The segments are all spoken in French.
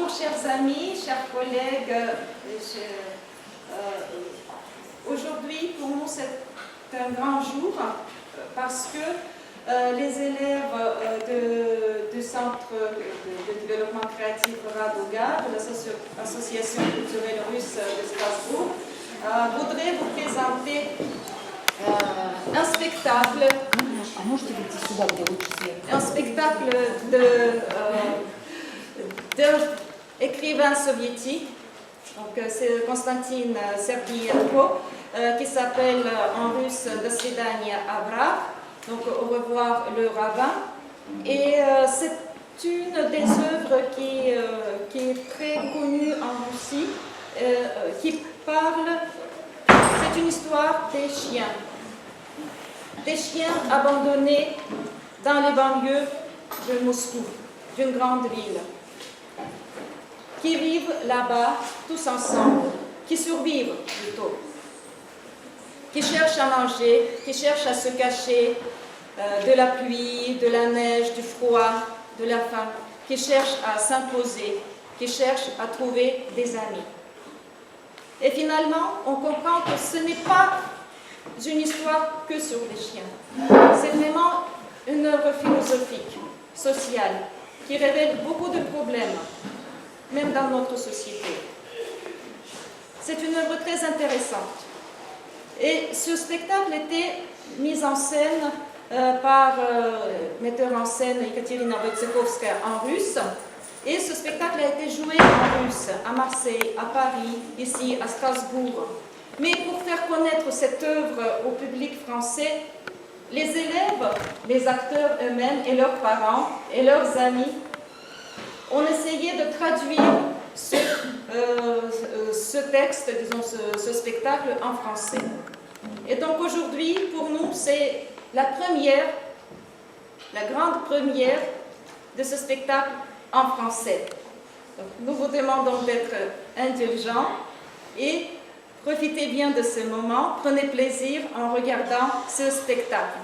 Bonjour chers amis, chers collègues. Aujourd'hui pour nous c'est un grand jour parce que les élèves du Centre de développement créatif Radoga, de l'Association culturelle russe de Strasbourg, voudraient vous présenter un spectacle d'écrivain soviétique, donc c'est Konstantin Sergeyenko, qui s'appelle en russe « Do svidania, Avra », donc « Au revoir le ravin ». Et c'est une des œuvres qui est très connue en Russie, qui parle, c'est une histoire des chiens abandonnés dans les banlieues de Moscou, d'une grande ville, qui vivent là-bas tous ensemble, qui survivent plutôt, qui cherchent à manger, qui cherchent à se cacher de la pluie, de la neige, du froid, de la faim, qui cherchent à s'imposer, qui cherchent à trouver des amis. Et finalement, on comprend que ce n'est pas une histoire que sur les chiens. C'est vraiment une œuvre philosophique, sociale, qui révèle beaucoup de problèmes, même dans notre société. C'est une œuvre très intéressante. Et ce spectacle était mis en scène par metteur en scène Ekaterina Wojciechowska en russe. Et ce spectacle a été joué en russe, à Marseille, à Paris, ici, à Strasbourg. Mais pour faire connaître cette œuvre au public français, les élèves, les acteurs eux-mêmes et leurs parents et leurs amis ont essayé de traduire ce texte, disons ce spectacle en français. Et donc aujourd'hui, pour nous, c'est la première, la grande première de ce spectacle en français. Donc, nous vous demandons d'être indulgents et profitez bien de ce moment, prenez plaisir en regardant ce spectacle.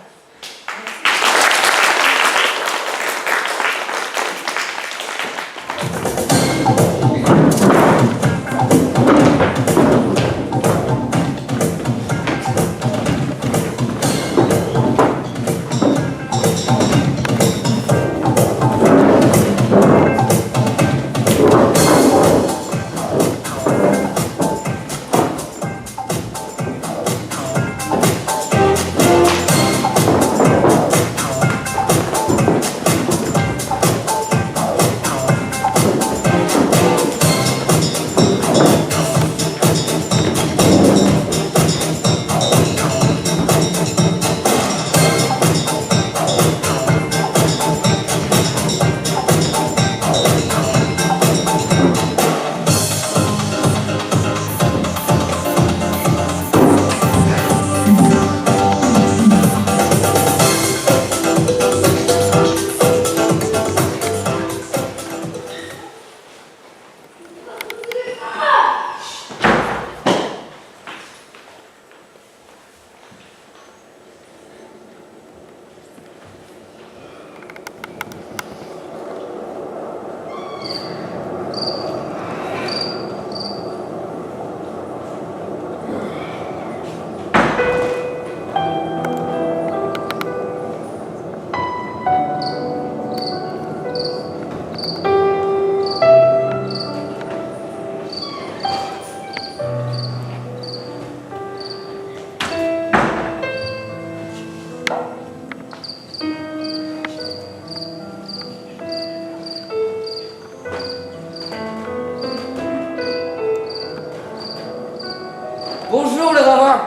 Bonjour le ravin.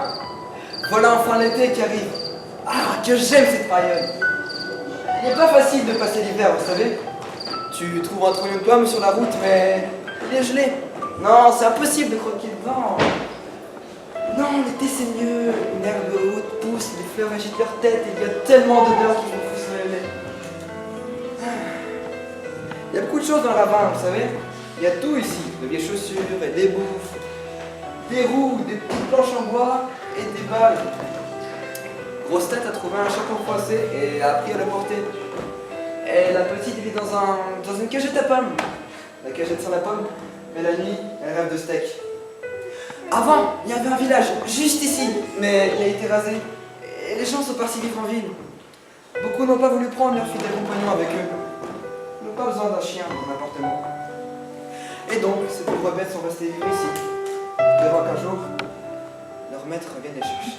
Voilà enfin l'été qui arrive. Ah, que j'aime cette période. Il n'est pas facile de passer l'hiver, vous savez. Tu trouves un trognon de pomme sur la route, mais il est gelé. Non, c'est impossible de croquer dedans. Non, l'été c'est mieux. Une herbe haute pousse, les fleurs agitent leur tête et il y a tellement d'odeurs qui vont pousser le lait. Il y a beaucoup de choses dans le ravin, vous savez. Il y a tout ici, de vieilles chaussures et des bouffes, des roues, des petites planches en bois et des balles. Grosse tête a trouvé un chacon froissé et a appris à le porter. Et la petite vit dans une cagette à pommes. la cagette sans la pomme, mais la nuit, elle rêve de steak. Avant, il y avait un village juste ici, mais il a été rasé. Et les gens sont partis vivre en ville. Beaucoup n'ont pas voulu prendre leurs fidèles compagnons avec eux. Ils n'ont pas besoin d'un chien dans un appartement. Et donc, ces pauvres bêtes sont restées vivre ici, devant qu'un jour, leur maître vienne les chercher.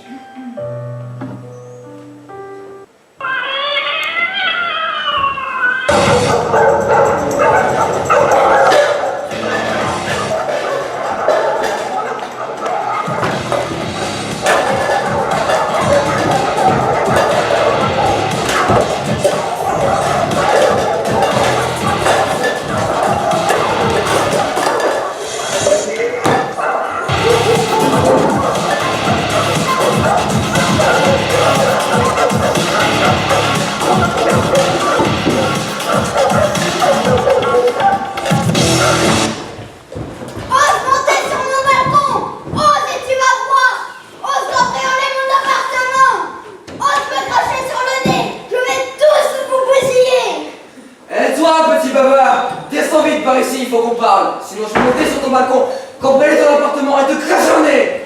Par ici, il faut qu'on parle. Sinon, je vais monter sur ton balcon, cambrioler ton appartement et te cracher au nez.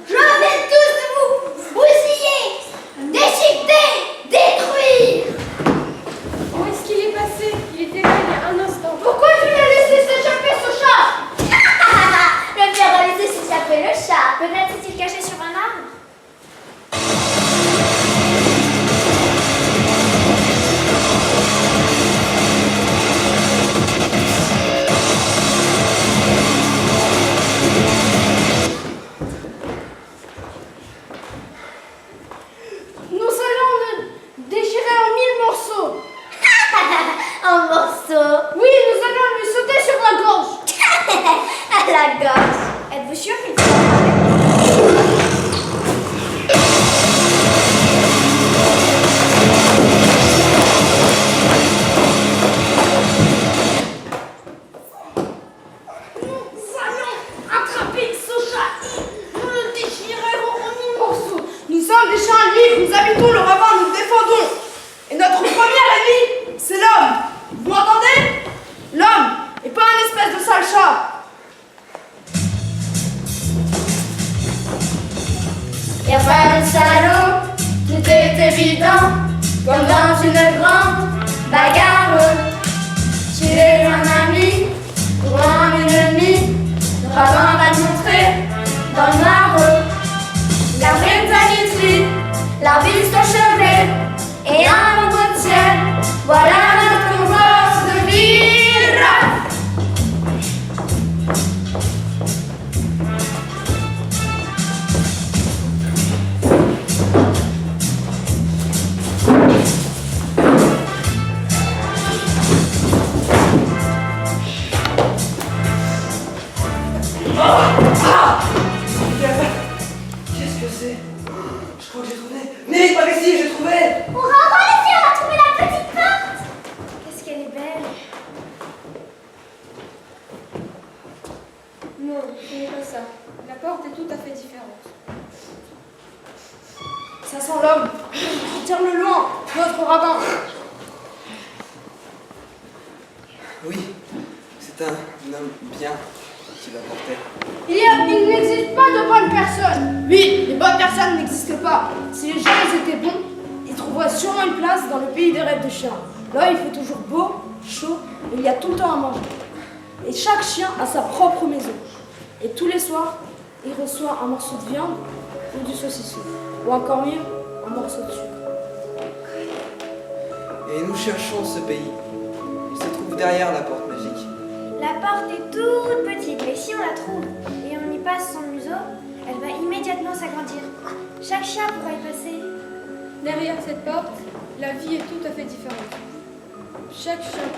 Je vais tous vous bousiller, déchiqueter, détruire. Où est-ce qu'il est passé? Il était là il y a un instant. Pourquoi tu lui as laissé s'échapper ce chat? Le père a laissé s'échapper le chat. Peut-être s'est-il caché sur un arbre. Un morceau. Oui, nous allons lui sauter sur la gorge. À la gorge. Êtes-vous sûr qu'il faut Nous allons attraper ce chat. Nous le déchirerons en mille morceaux. Nous sommes des chiens libres, nous habitons le ravin, nous défendons. Et notre premier ennemi, c'est l'homme. Vous m'entendez? L'homme, et pas un espèce de sale chat. Y'a pas de salaud, tout est évident, comme dans une grande bagarre. Tuer un ami pour un ennemi, le ravin va te montrer dans le noir. La brutalité, la ville s'enchevait, et un entretien, voilà notre confiance de vivre. Qu'est-ce que c'est? Je crois que j'ai trouvé. Né, par ici, j'ai trouvé. Hurrah, les filles, on a trouvé la petite porte. Qu'est-ce qu'elle est belle. Non, ce n'est pas ça. La porte est tout à fait différente. Ça sent l'homme. Tire-le loin, notre ravin. Oui, c'est un homme bien qui va porter. Il n'existe pas de bonnes personnes. Oui, les bonnes personnes n'existent pas. Si les gens étaient bons, ils trouveraient sûrement une place dans le pays des rêves de chiens. Là, il fait toujours beau, chaud, et il y a tout le temps à manger. Et chaque chien a sa propre maison. Et tous les soirs, il reçoit un morceau de viande ou du saucisson. Ou encore mieux, un morceau de sucre. Et nous cherchons ce pays. Il se trouve derrière la porte magique. La porte est toute petite, mais si on la trouve et on y passe son museau, elle va immédiatement s'agrandir. Chaque chien pourra y passer. Derrière cette porte, la vie est tout à fait différente. Chaque chien,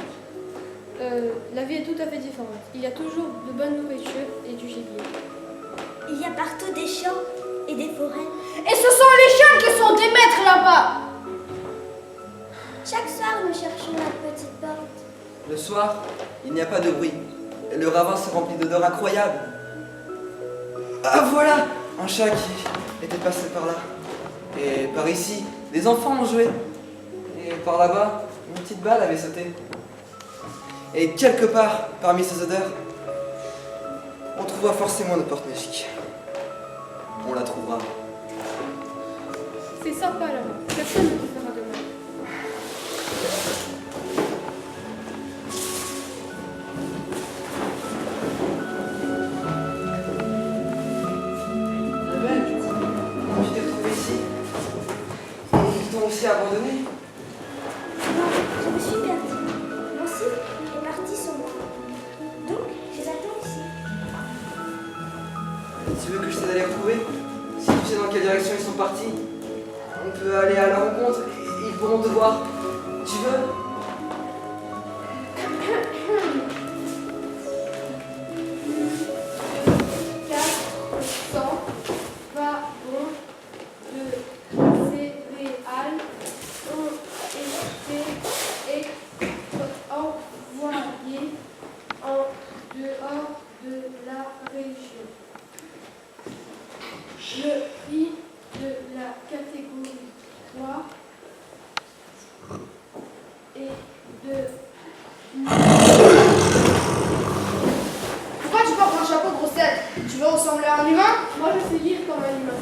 la vie est tout à fait différente. Il y a toujours de bonne nourriture et du gibier. Il y a partout des champs et des forêts. Et ce sont les chiens qui sont des maîtres là-bas. Chaque soir, nous cherchons la petite porte. Le soir, il n'y a pas de bruit. Et le ravin se remplit d'odeurs incroyables. Ah voilà, un chat qui était passé par là. Et par ici, des enfants ont joué. Et par là-bas, une petite balle avait sauté. Et quelque part, parmi ces odeurs, on trouvera forcément notre porte magique. On la trouvera. C'est sympa là-bas. Personne ne te fera de mal. Annabelle, comment tu t'es retrouvée ici? Ils t'ont aussi abandonné? Non, je me suis perdue. Mon cycle est parti sans moi. Donc, je les attends ici. Tu veux que je t'aide à les retrouver? Si tu sais dans quelle direction ils sont partis, on peut aller à leur rencontre et ils pourront te voir. Tu veux? De céréales ont été envoyés en dehors de la région. Le prix de la catégorie 3 est de... Pourquoi tu portes un chapeau, grosse tête? Tu veux ressembler à un humain? Moi je sais lire comme un humain.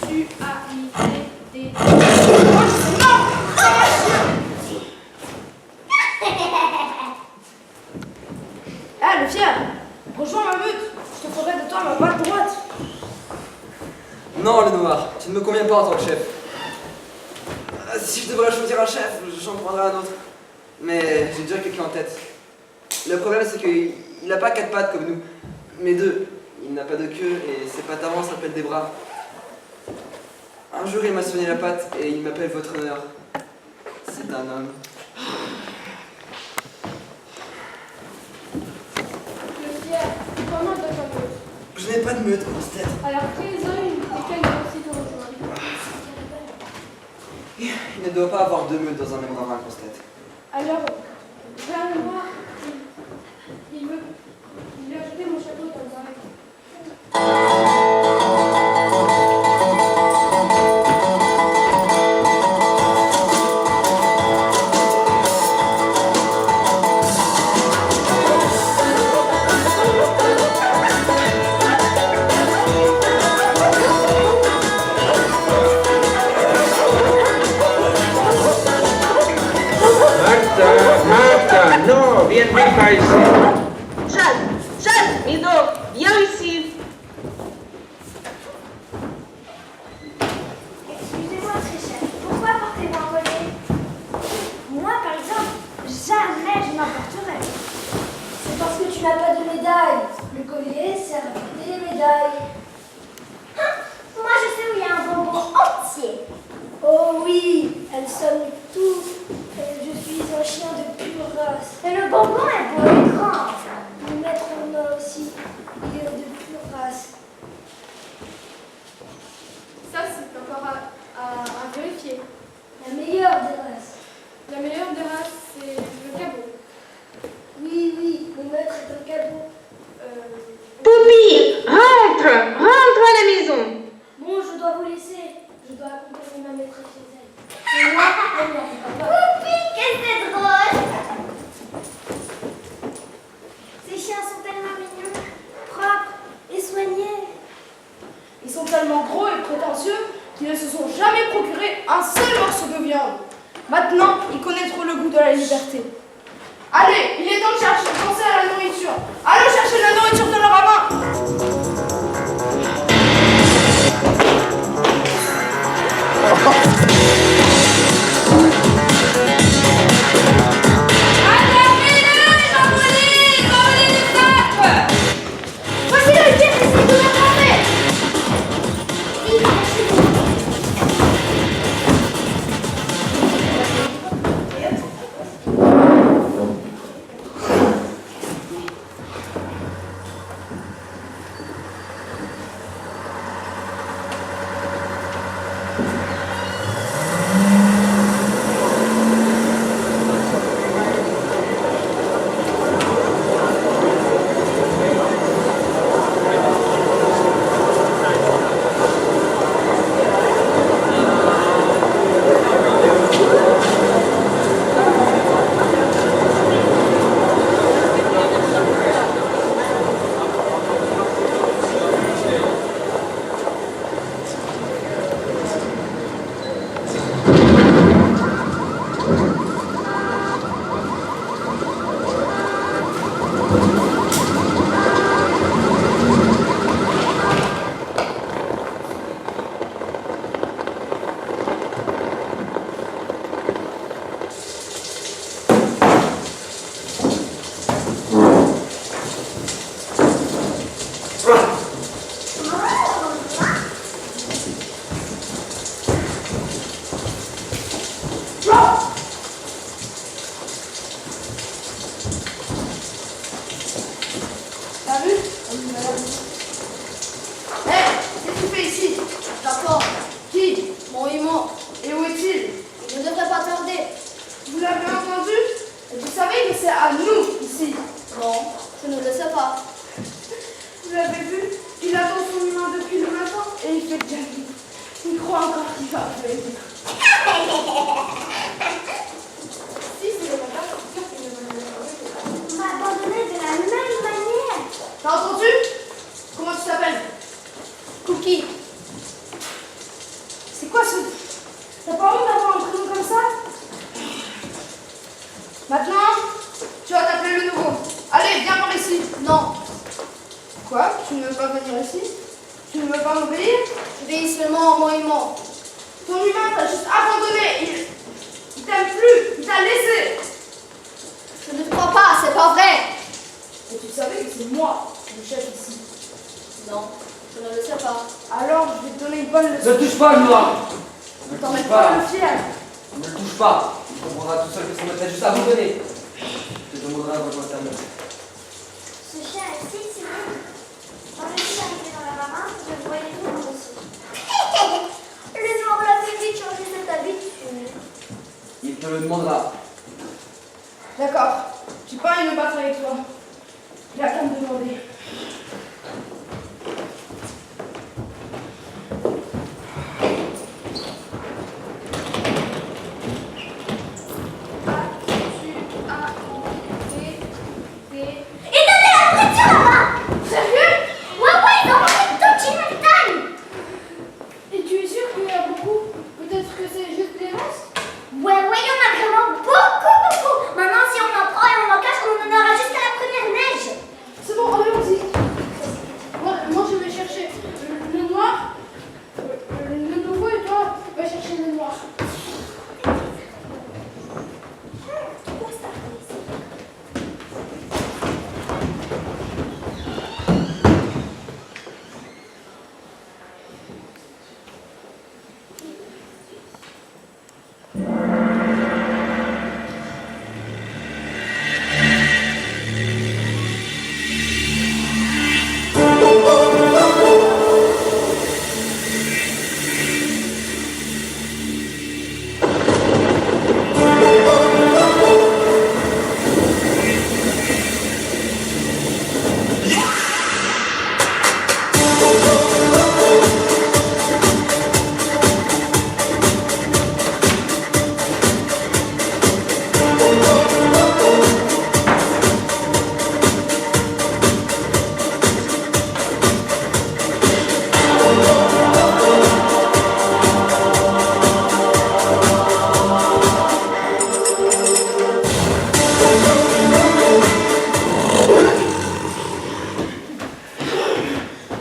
A-tu-A-I-D-D. Moi, je sais non! Ça va chier! Ah, le fier! Rejoins ma meute! Je te ferai de toi ma main droite! Non, le noir, tu ne me conviens pas en tant que chef. Si je devrais choisir un chef, j'en prendrais un autre. Mais j'ai déjà quelqu'un en tête. Le problème, c'est qu'il n'a pas 4 pattes comme nous, mais 2. Il n'a pas de queue et ses pattes avant s'appellent des bras. Un jour, il m'a soigné la patte et il m'appelle votre honneur. C'est un homme. Le fier, comment de ta meute? Je n'ai pas de meute, grosse tête. Alors crée-en une desquelles il aussi te rejoindre. Il ne doit pas avoir 2 meutes dans un même ravin, grosse tête. Alors, vers le noir, il veut lui acheter mon chapeau dans le baril. Martha, non, viens pas ici. Jeanne, Mido, viens ici. Excusez-moi, très cher. Pourquoi portez-vous un collier? Moi, par exemple, jamais je m'emporterai. C'est parce que tu n'as pas de médaille. Le collier sert à porter les médailles. Moi, je sais où il y a un bonbon entier. Oh oui, elles sonnent tout. Je suis un chien de pure race. Et le bonbon est beau et grand. Le maître en a aussi. Il est de pure race. Ça, c'est encore à vérifier. La meilleure des races. La meilleure des races, c'est le cabot. Oui, le maître est un cabot. Poupi, rentre à la maison. Bon, je dois vous laisser. Je dois accompagner ma maîtresse chez elle. Et moi, elle n'arrive pas. Poupi, qu'est-ce que c'est drôle! Ces chiens sont tellement mignons, propres et soignés. Ils sont tellement gros et prétentieux qu'ils ne se sont jamais procuré un seul morceau de viande. Maintenant, ils connaîtront le goût de la liberté. Allez, il est temps de penser à la nourriture. Allons chercher la nourriture de leur ravin. Voici le guide, essayez de m'attraper. Vite, lâchez-vous. T'as vu? Hé, qu'est-ce que tu fais ici? D'accord. Qui? Mon humour. Et où est-il? Il ne devrait pas tarder. Vous l'avez entendu? Et vous savez que c'est à nous, ici. Non, je ne le sais pas. Vous l'avez vu? Il attend son humain depuis le matin et il fait déjà vite. Il croit encore qu'il va revenir. Si, c'est le matin, c'est sûr qu'il ne va pas. On m'a abandonné de la même manière. T'as entendu? Comment tu t'appelles? Cookie. C'est quoi ce... T'as pas honte d'avoir un prénom comme ça? Maintenant, tu vas t'appeler le nouveau. Allez, viens par ici. Non, Quoi? Tu ne veux pas venir ici? Tu ne veux pas m'obéir? j'obéis seulement à mon humour. Ton humain t'a juste abandonné. Il t'aime plus. Il t'a laissé. Je ne te crois pas, c'est pas vrai. Et tu savais que c'est moi le chef ici. Non, je ne le sais pas. Alors, je vais te donner une bonne leçon. Ne touche pas, Noir. Ne T'en touche mets pas pas. le fier. Ne le touche pas. Tu comprendras tout seul que ça me t'a juste abandonné. Je te demanderai un rejoint terminé. Ce chien est si timide. Quand je suis arrivée dans la marin, je voyais tout le aussi. Le noir l'a fait vite changer cette habitude. Il te le demandera. D'accord. J'ai pas envie de me battre avec toi. Il a qu'à me demander. Il donne de la nourriture là-bas. Sérieux? Ouais, ils ont mangé toute une montagne. Et tu es sûr qu'il y a beaucoup? Peut-être que c'est juste des restes? Ouais, il y en a vraiment beaucoup. Maintenant, si on en prend et on en cache, on en aura jusqu'à la première neige. C'est bon, allons-y. Moi, je vais chercher le noir. Le nouveau et toi, va chercher le noir.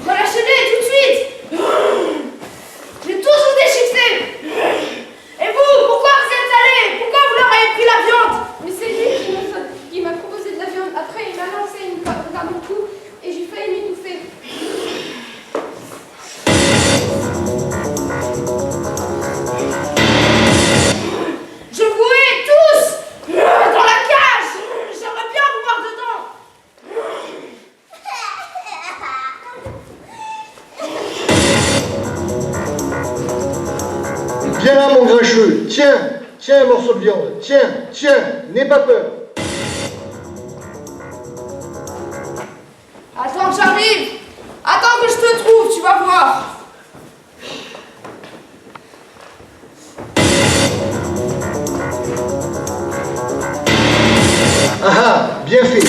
Relâchez-les tout de suite. J'ai toujours déchiqueté. Et vous, pourquoi vous êtes allés? Pourquoi vous leur avez pris la viande? Mais c'est lui qui m'a proposé de la viande. Après, il m'a lancé une corde à mon cou et j'ai failli m'étouffer. Je vous hais tous dans la cage. J'aimerais bien vous voir dedans. Viens là, mon grincheux. Tiens, tiens, un morceau de viande. Tiens, tiens, n'aie pas peur. Attends que j'arrive. Attends que je te trouve, tu vas voir. Ah ah, bien fait.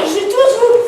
J'ai tous vous.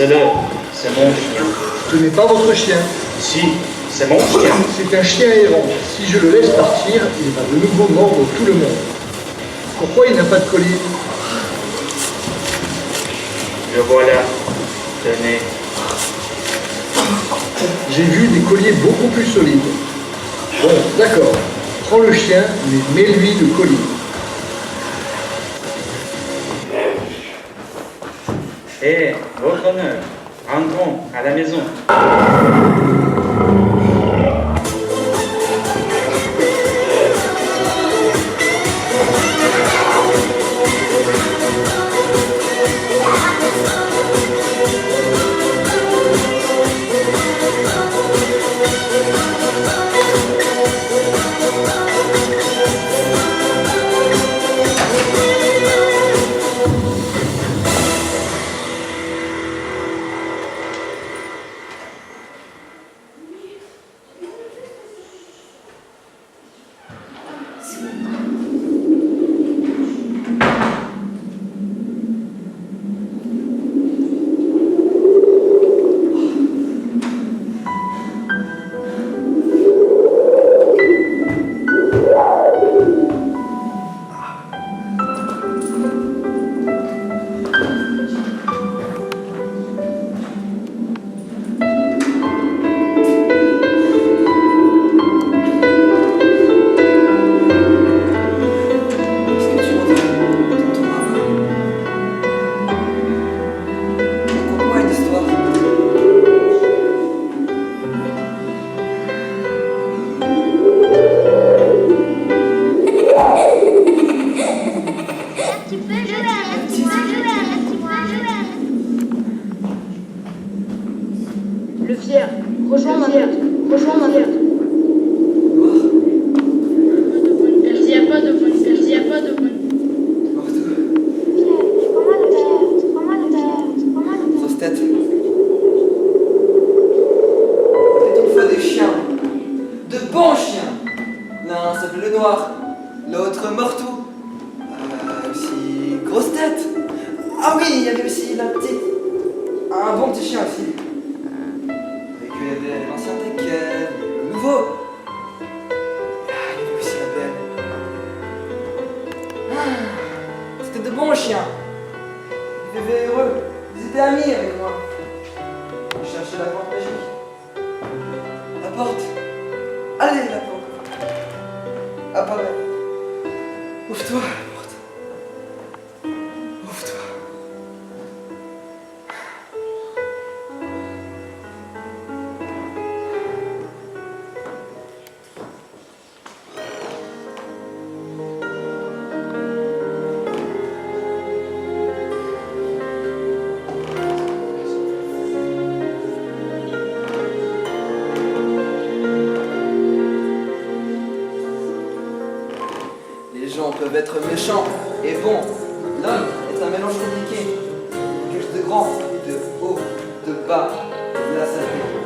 Laissez-le, c'est mon chien. Ce n'est pas votre chien. Si, c'est mon chien. C'est un chien errant. Si je le laisse partir, il va de nouveau mordre tout le monde. Pourquoi il n'a pas de collier? Le voilà. Tenez. J'ai vu des colliers beaucoup plus solides. Bon, d'accord. Prends le chien, mais mets-lui le collier. Hé, votre honneur, rentrons à la maison. Le fier, rejoins ma mère. Rejoins ma mère. Il n'y a pas de bonne. Il n'y a pas de bonne. Grosse tête. C'était une fois des chiens. De bons chiens. L'un s'appelait le noir, l'autre Mortou. Aussi grosse tête. Ah oui, il y avait aussi la petite. Un bon petit chien aussi. Et puis il y avait l'ancien Tekken, le nouveau. Ah, il y avait aussi la belle. Ah, c'était de bons chiens. Ils vivaient heureux. Ils étaient amis avec moi. Ils cherchaient la porte magique. La porte. Allez, la porte. Apparaît. Ouvre-toi la porte. Ouvre-toi. Les gens peuvent être méchants et bons. L'homme est un mélange compliqué. Quelque chose de grand, de haut, de bas, de la saleté.